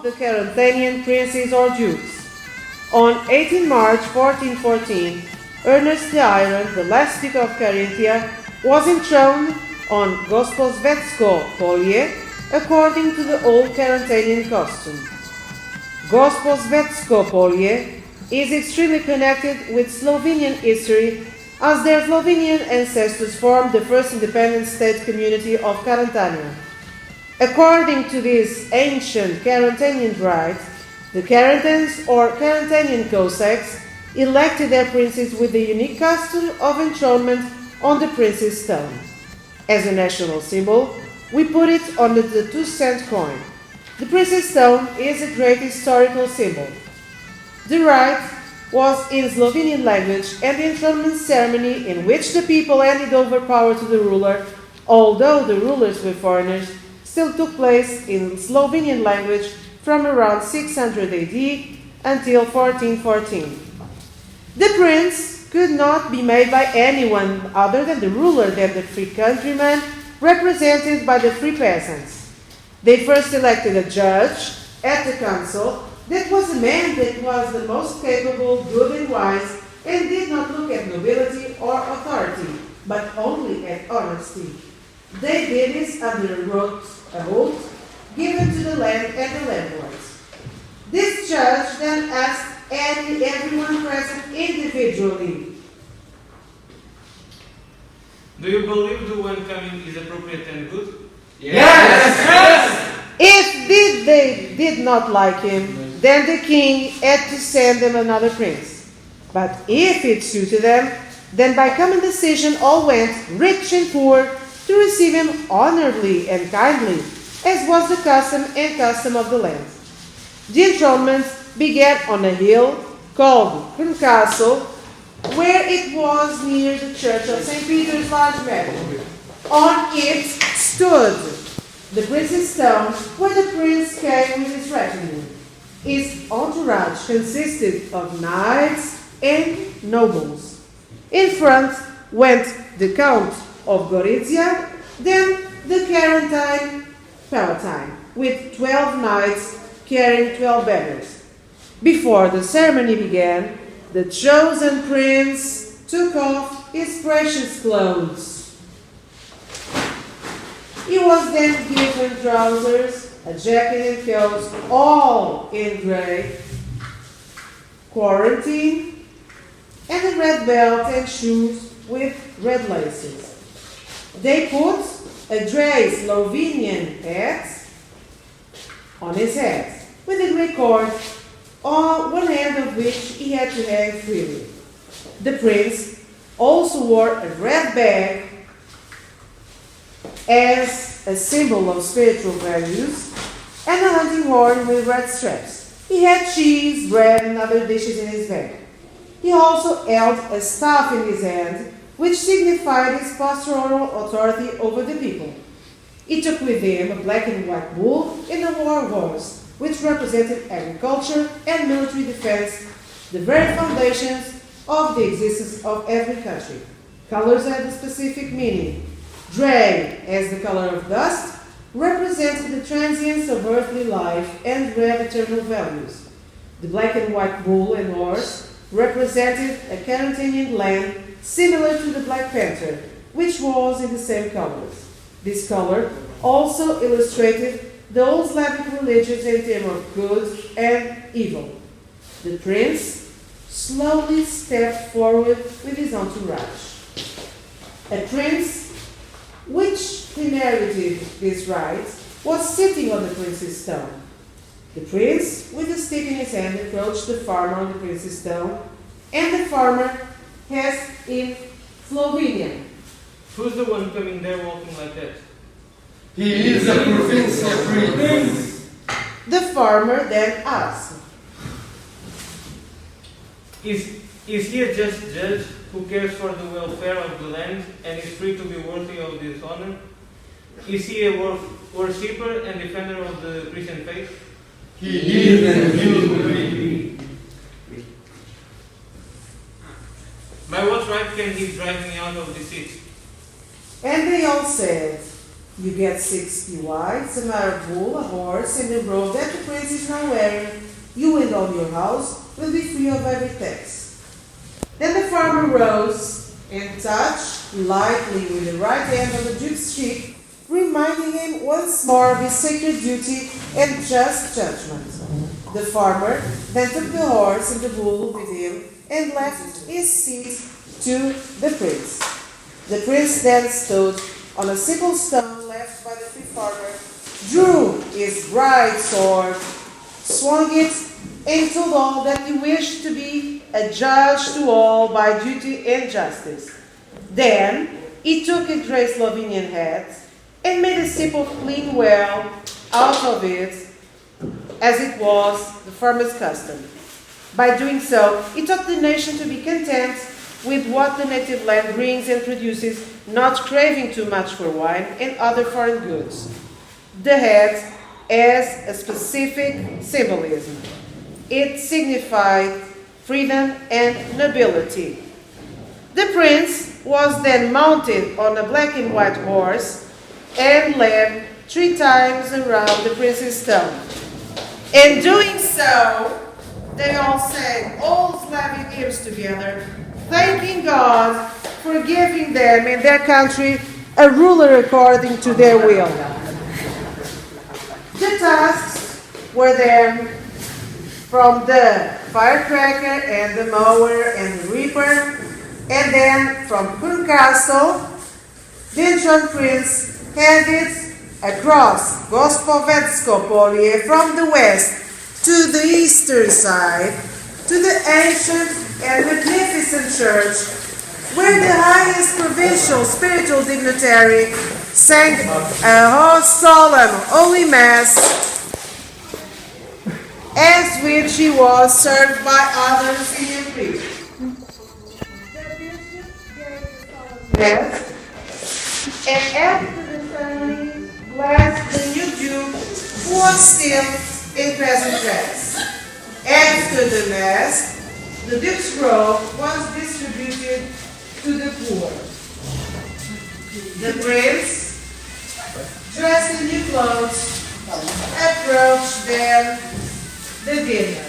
the Carantanian princes or dukes. On 18 March 1414, Ernest the Iron, the last duke of Carinthia, was enthroned on Gospodsvetsko polje, according to the old Carantanian custom. Gospodsvetsko polje is extremely connected with Slovenian history, as their Slovenian ancestors formed the first independent state community of Carantania. According to this ancient Carantanian rite, the Carantans or Carantanian Cossacks elected their princes with the unique custom of enthronement on the prince's stone. As a national symbol, we put it on the 2-cent coin. The prince's stone is a great historical symbol. The rite was in Slovenian language, and the enthronement ceremony in which the people handed over power to the ruler, although the rulers were foreigners, still took place in Slovenian language from around 600 AD until 1414. The prince could not be made by anyone other than the ruler, than the free countryman represented by the free peasants. They first elected a judge at the council that was a man that was the most capable, good and wise, and did not look at nobility or authority, but only at honesty. They did this under a oath given to the land and the landlords. This judge then asked everyone present individually, "Do you believe the one coming is appropriate and good?" Yes! If they did not like him, then the king had to send them another prince. But if it suited them, then by common decision all went, rich and poor, to receive him honorably and kindly, as was the custom of the land. The enthronement began on a hill called Castle, where it was near the church of St. Peter's large meadow. On it stood the prince's stone, where the prince came with his retinue. His entourage consisted of knights and nobles. In front went the Count of Gorizia, then the Carantine Palatine, with 12 knights carrying 12 banners. Before the ceremony began, the chosen prince took off his precious clothes. He was then given trousers, a jacket and coat, all in grey, quarantine, and a red belt and shoes with red laces. They put a grey Solvenian hat on his head, with a grey cord, on one end of which he had to hang freely. The prince also wore a red bag as a symbol of spiritual values, and a hunting horn with red straps. He had cheese, bread, and other dishes in his bag. He also held a staff in his hand, which signified his pastoral authority over the people. He took with him a black and white bull and a war horse, which represented agriculture and military defense, the very foundations of the existence of every country. Colors had a specific meaning. Grey, as the color of dust, represented the transience of earthly life and red eternal values. The black and white bull and horse represented a Carantanian land similar to the Black Panther, which was in the same colors. This color also illustrated the old Slavic religions in terms of good and evil. The prince slowly stepped forward with his entourage. A prince which inherited this right was sitting on the prince's stone. The prince, with a stick in his hand, approached the farmer on the prince's stone, and the farmer asked in Slovenian, "Who's the one coming there walking like that?" He is a provincial prince. The farmer then asked, Is he a just judge who cares for the welfare of the land and is free to be worthy of this honor? Is he a worshipper and defender of the Christian faith? He is and will be. By what right can he drive me out of this seat? and they all said, You get 60 whites, a mare of wool, a horse, and a robe that the prince is now wearing. You and all your house will be free of every tax. Then the farmer rose and touched lightly with the right hand on the duke's cheek, reminding him once more of his sacred duty and just judgment. The farmer then took the horse and the bull with him and left his seat to the prince. The prince then stood on a simple stone left by the free farmer, drew his bright sword, swung it, and told all that he wished to be a judge to all by duty and justice. Then he took a grey Slovenian hat and made a simple clean well out of it, as it was the farmer's custom. By doing so, he taught the nation to be content with what the native land brings and produces, not craving too much for wine and other foreign goods. The hat has a specific symbolism. It signified freedom and nobility. The prince was then mounted on a black and white horse and led 3 times around the prince's town. In doing so, they all sang all Slavic hymns together, thanking God for giving them and their country a ruler according to their will. The tasks were then from the firecracker and the mower and the reaper, and then from Kun Castle, the enthroned prince handed across Gospodsko Polje from the west to the eastern side, to the ancient and magnificent church, where the highest provincial spiritual dignitary sang a solemn holy mass, as which he was served by other senior priests. The bishop gave the solemn mass, and after the ceremony, blessed the new duke, who was still in peasant dress. After the mass, the duke's robe was distributed to the poor. The prince, dressed in new clothes, approached then the dinner.